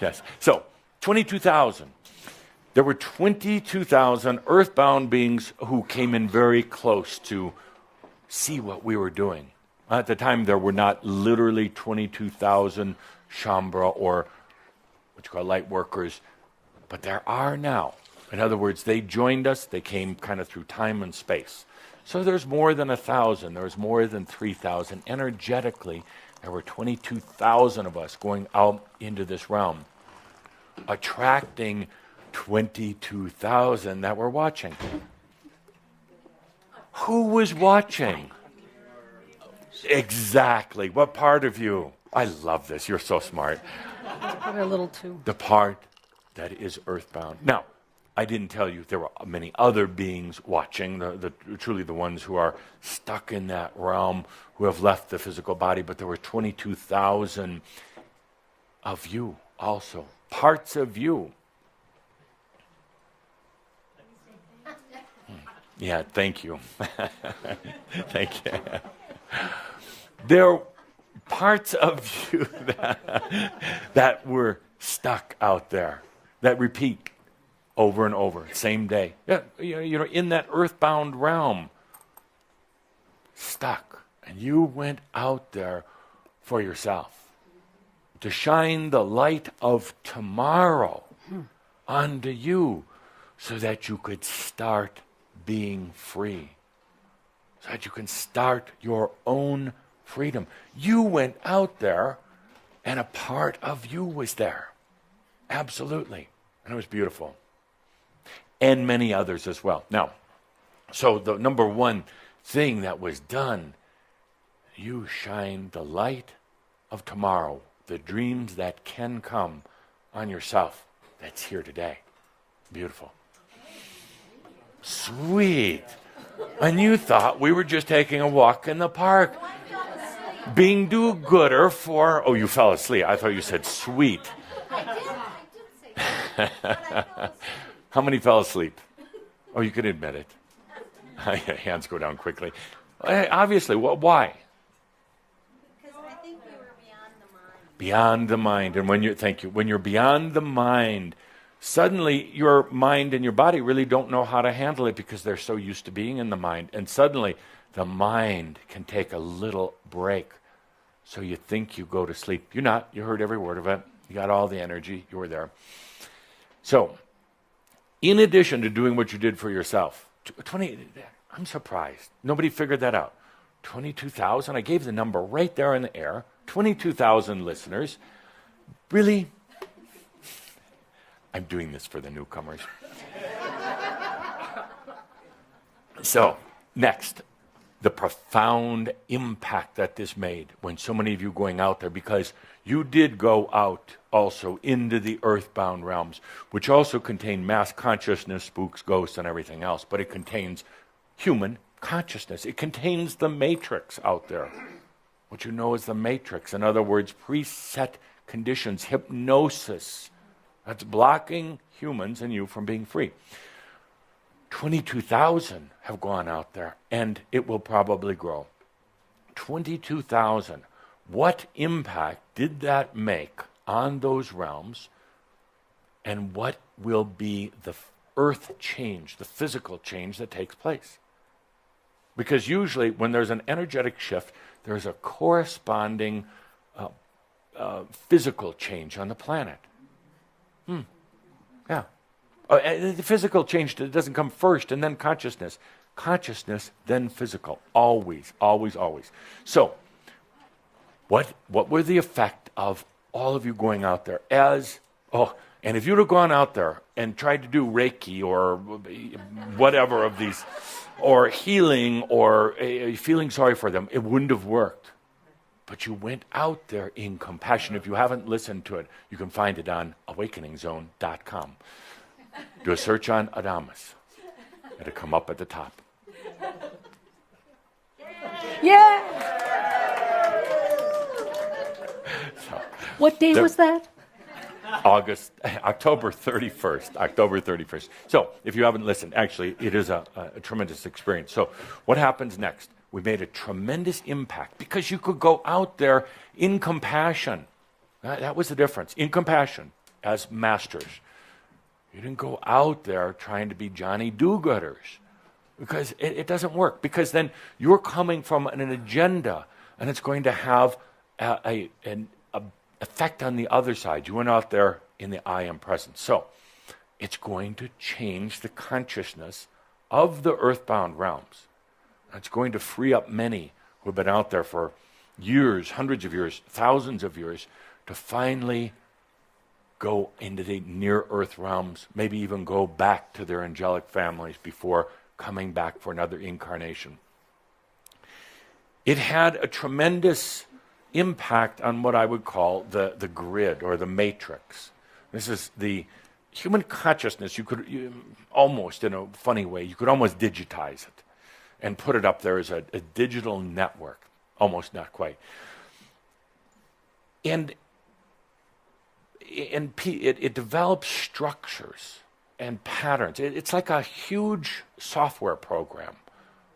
Yes. So, 22,000. There were 22,000 earthbound beings who came in very close to see what we were doing. At the time, there were not literally 22,000 Shambra or what you call light workers, but there are now. In other words, they joined us. They came kind of through time and space. So there's more than 1,000. There's more than 3,000. Energetically, there were 22,000 of us going out into this realm, attracting 22,000 that were watching. Who was watching? Exactly. What part of you? I love this. You're so smart. Probably a little too. The part that is earthbound. Now, I didn't tell you there were many other beings watching, truly the ones who are stuck in that realm, who have left the physical body, but there were 22,000 of you also, parts of you. Yeah, thank you. Thank you. There are parts of you that were stuck out there, that repeat over and over, same day. Yeah, in that earthbound realm, stuck. And you went out there for yourself to shine the light of tomorrow onto you so that you could start being free, so that you can start your own freedom. You went out there and a part of you was there. Absolutely. And it was beautiful. And many others as well. Now, so the number one thing that was done, you shine the light of tomorrow, the dreams that can come on yourself. That's here today. Beautiful. Sweet. And you thought we were just taking a walk in the park, being do-gooder for... Oh, you fell asleep. I thought you said sweet. I did say that. How many fell asleep? Oh, you can admit it. Hands go down quickly. Obviously, why? Because I think we were beyond the mind. Beyond the mind. And when you're beyond the mind, suddenly your mind and your body really don't know how to handle it because they're so used to being in the mind. And suddenly the mind can take a little break. So you think you go to sleep. You're not. You heard every word of it. You got all the energy. You were there. So, in addition to doing what you did for yourself, I'm surprised. Nobody figured that out. 22,000, I gave the number right there in the air. 22,000 listeners. Really? I'm doing this for the newcomers. So, next, the profound impact that this made when so many of you going out there, because you did go out also into the earthbound realms, which also contain mass consciousness, spooks, ghosts, and everything else, but it contains human consciousness. It contains the matrix out there, what you know as the matrix. In other words, preset conditions, hypnosis, that's blocking humans and you from being free. 22,000 have gone out there, and it will probably grow. 22,000. What impact did that make on those realms, and what will be the earth change, the physical change that takes place? Because usually when there's an energetic shift, there's a corresponding physical change on the planet. Yeah. The physical change doesn't come first and then consciousness. Consciousness, then physical. Always, always, always. So, what were the effect of all of you going out there and if you'd have gone out there and tried to do Reiki or whatever of these, or healing or feeling sorry for them, it wouldn't have worked. But you went out there in compassion. If you haven't listened to it, you can find it on awakeningzone.com. Do a search on Adamus. It'll come up at the top. Yeah! So, what day was that? October 31st. October 31st. So, if you haven't listened, actually, it is a tremendous experience. So, what happens next? We made a tremendous impact because you could go out there in compassion. That was the difference. In compassion. as masters. You didn't go out there trying to be Johnny do-gooders, because it doesn't work. Because then you're coming from an agenda, and it's going to have an effect on the other side. You went out there in the I am present. So it's going to change the consciousness of the earthbound realms. It's going to free up many who have been out there for years, hundreds of years, thousands of years, to finally go into the near-earth realms, maybe even go back to their angelic families before coming back for another incarnation. It had a tremendous impact on what I would call the grid or the matrix. This is the human consciousness. You almost, in a funny way, you could almost digitize it and put it up there as a digital network. Almost, not quite. And it develops structures and patterns. It's like a huge software program.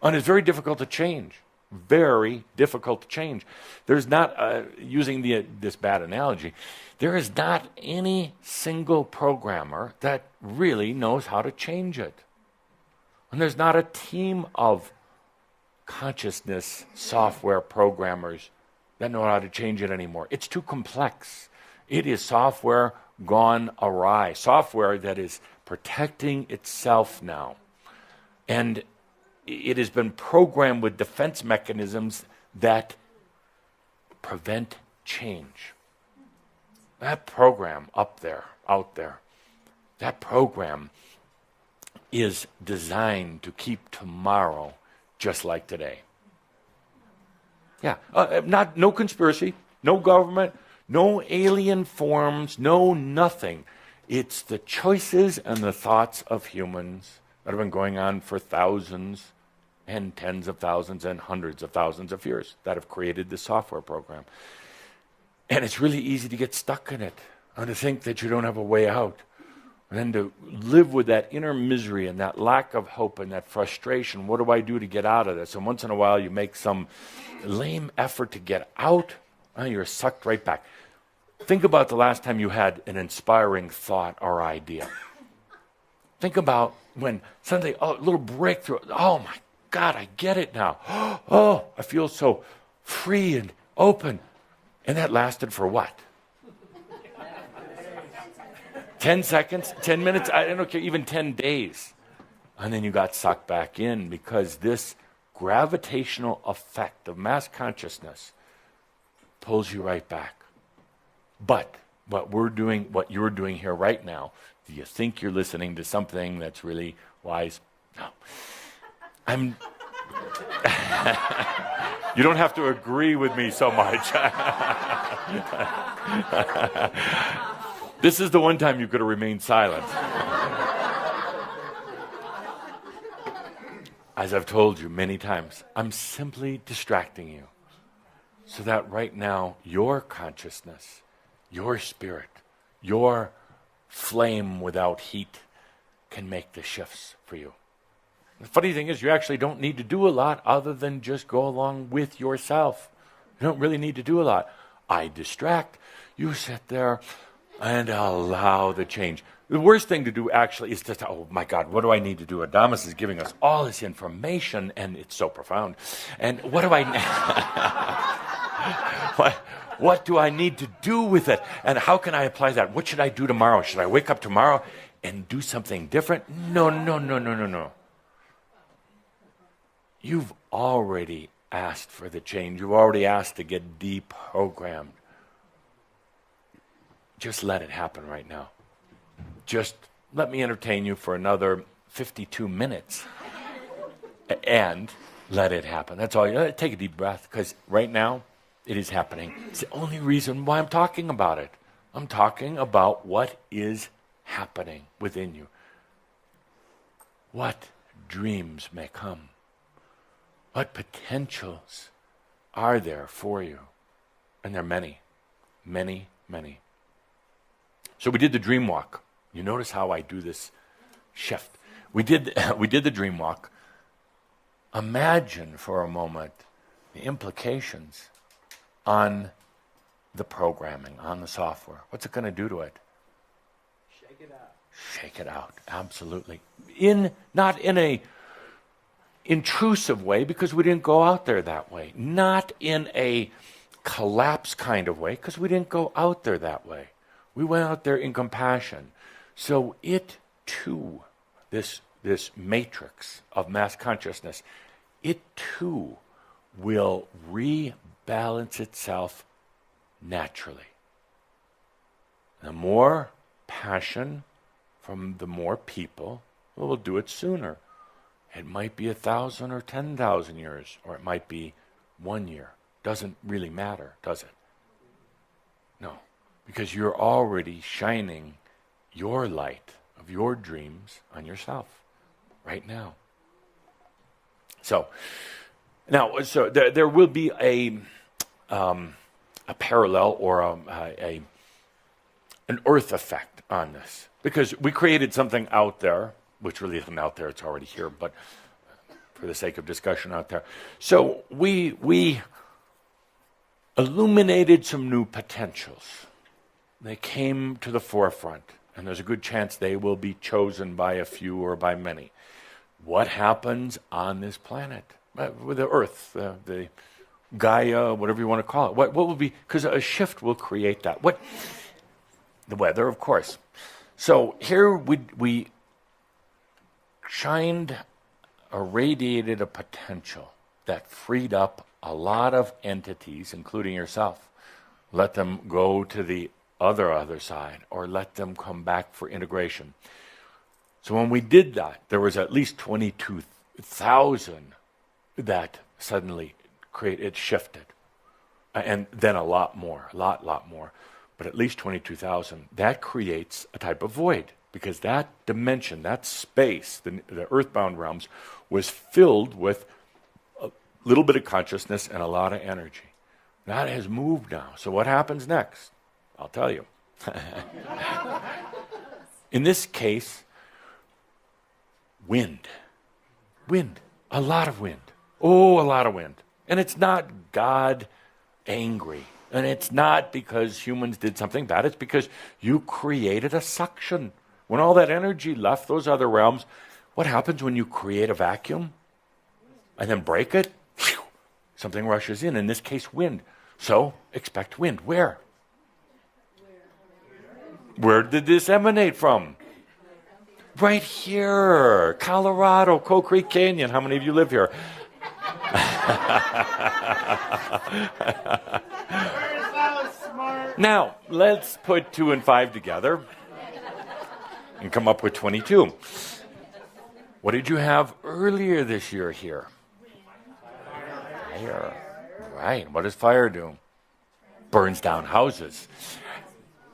And it's very difficult to change. Very difficult to change. There's not, using this bad analogy, there is not any single programmer that really knows how to change it. And there's not a team of consciousness software programmers that know how to change it anymore. It's too complex. It is software gone awry, software that is protecting itself now. And it has been programmed with defense mechanisms that prevent change. That program up there, out there, that program is designed to keep tomorrow just like today. Yeah, no conspiracy, no government, no alien forms, no nothing. It's the choices and the thoughts of humans that have been going on for thousands and tens of thousands and hundreds of thousands of years that have created this software program. And it's really easy to get stuck in it and to think that you don't have a way out. And then to live with that inner misery and that lack of hope and that frustration. What do I do to get out of this? And once in a while you make some lame effort to get out, and you're sucked right back. Think about the last time you had an inspiring thought or idea. Think about when suddenly, a little breakthrough. Oh my God, I get it now. Oh, I feel so free and open. And that lasted for what? 10 seconds, 10 minutes, I don't care, even 10 days. And then you got sucked back in because this gravitational effect of mass consciousness pulls you right back. But what you're doing here right now, do you think you're listening to something that's really wise? No. You don't have to agree with me so much. This is the one time you could have remained silent. As I've told you many times, I'm simply distracting you so that right now your consciousness, your spirit, your flame without heat can make the shifts for you. The funny thing is you actually don't need to do a lot other than just go along with yourself. You don't really need to do a lot. I distract, you sit there and allow the change. The worst thing to do actually is just, oh my God, what do I need to do? Adamus is giving us all this information and it's so profound. And what do I what do I need to do with it? And how can I apply that? What should I do tomorrow? Should I wake up tomorrow and do something different? No. You've already asked for the change. You've already asked to get deprogrammed. Just let it happen right now. Just let me entertain you for another 52 minutes and let it happen. That's all. Take a deep breath because right now it is happening. It's the only reason why I'm talking about it. I'm talking about what is happening within you. What dreams may come. What potentials are there for you? And there are many, many, many. So we did the dream walk. You notice how I do this shift. We did the dream walk. Imagine for a moment the implications on the programming, on the software. What's it going to do to it? Shake it out, absolutely. Not in a intrusive way, because we didn't go out there that way. Not in a collapse kind of way, because we didn't go out there that way. We went out there in compassion. So it too, this matrix of mass consciousness, it too will rebalance itself naturally. The more passion from the more people, we'll do it sooner. It might be 1,000 or 10,000 years, or it might be 1 year. Doesn't really matter, does it? No, because you're already shining your light of your dreams on yourself right now. So there will be a parallel or an earth effect on this, because we created something out there, which really isn't out there, it's already here, but for the sake of discussion out there. So we illuminated some new potentials. They came to the forefront, and there's a good chance they will be chosen by a few or by many. What happens on this planet? With the Earth, the Gaia, whatever you want to call it. What will be, because a shift will create that. The weather, of course. So here we shined, irradiated a potential that freed up a lot of entities, including yourself. Let them go to the other side, or let them come back for integration. So when we did that, there was at least 22,000 that suddenly it shifted. And then a lot more. But at least 22,000. That creates a type of void, because that dimension, that space, the earthbound realms, was filled with a little bit of consciousness and a lot of energy. That has moved now. So what happens next? I'll tell you. In this case, wind. A lot of wind. Oh, a lot of wind. And it's not God angry. And it's not because humans did something bad. It's because you created a suction. When all that energy left those other realms, what happens when you create a vacuum and then break it? Whew, something rushes in this case, wind. So expect wind. Where? Where did this emanate from? Right here, Colorado, Coal Creek Canyon. How many of you live here? Now, let's put 2 and 5 together and come up with 22. What did you have earlier this year here? Fire. Right. What does fire do? Burns down houses.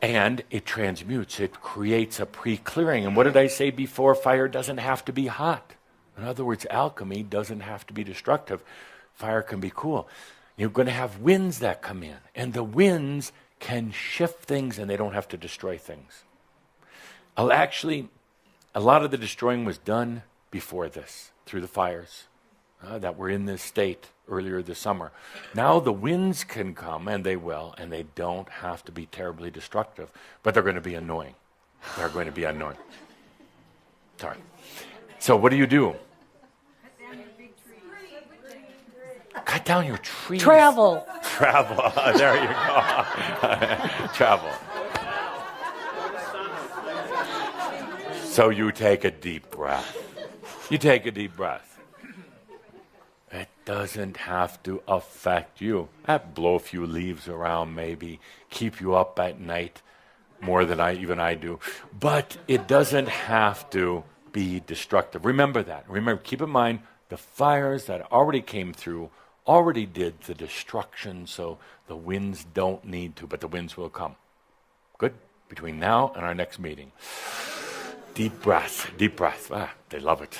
And it transmutes. It creates a pre-clearing. And what did I say before? Fire doesn't have to be hot. In other words, alchemy doesn't have to be destructive. Fire can be cool. You're going to have winds that come in. And the winds can shift things, and they don't have to destroy things. Actually, a lot of the destroying was done before this, through the fires that were in this state earlier this summer. Now the winds can come, and they will, and they don't have to be terribly destructive, but they're going to be annoying. They're going to be annoying. Sorry. So what do you do? Cut down your trees. Travel. There you go. Travel. So you take a deep breath. It doesn't have to affect you. Blow a few leaves around, maybe keep you up at night more than I do. But it doesn't have to be destructive. Remember that. Keep in mind, the fires that already came through already did the destruction, so the winds don't need to, but the winds will come. Good? Between now and our next meeting. Deep breath. They love it.